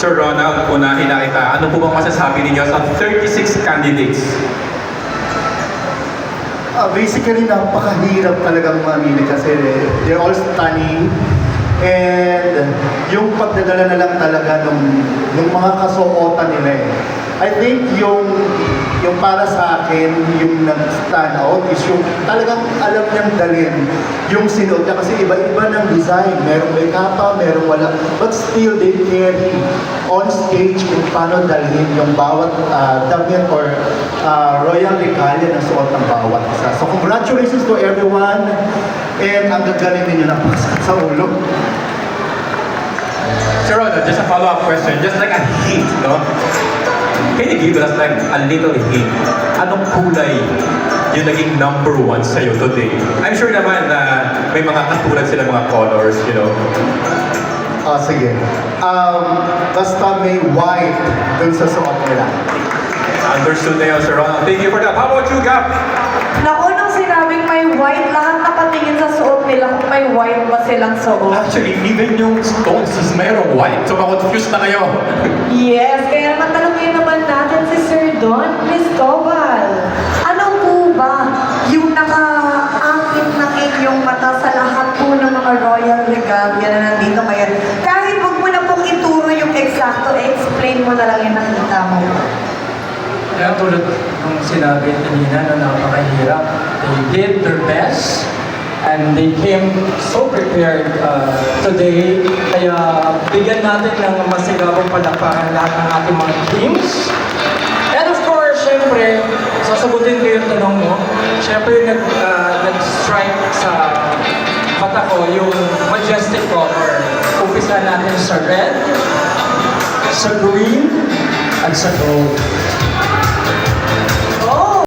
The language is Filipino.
Sir Ronald, unahin na kita. Ano po bang masasabi ninyo sa 36 candidates? Basically, napakahirap talagang mamili kasi they're all stunning. And yung pagdadala na lang talaga nung mga kasuotan nila eh. I think yung para sa akin, yung nag-stand out is yung talagang alam niyang dalhin yung sinuot niya kasi iba-iba ng design. Merong may kapa, merong wala. But still, they carry on stage kung paano dalhin yung bawat damit or royal regalia na suot ng bawat isa. So congratulations to everyone and ang gagaling ninyo ng pasakit sa ulo. Sir Ronald, just a follow-up question. Just like a hint, no? Can you give us like a little hint? Anong kulay yung naging #1 sa'yo today? I'm sure naman na may mga katulad sila mga colors, you know. Sige. Basta may white dun sa suot nila. Understood na yun, Sir Ronald. Thank you for that. How about you, Gab? Naku, nung sinabing may white, lahat nakatingin sa suot nila kung may white ba silang suot. Actually, even yung stones is mayroong white. So, ma-confused na kayo. Yes, kaya naman tanongin naman natin si Sir Don Cristobal. Ano po ba yung nakaakit ng inyong mata sa lahat po ng mga royal regalia na nandito ngayon? Kahit wag mo na pong ituro yung eksakto, explain mo na lang yung nakita mo. Kaya tulad ng sinabi kanina na napakahirap, they did their best and they came so prepared today. Kaya bigyan natin ng masigabong palakpakan lahat ng ating mga teams. And of course, syempre, sasagutin ko yung tanong mo. Syempre, nag-strike sa mata ko yung majestic color. Umpisa natin sa red, sa green, at sa gold.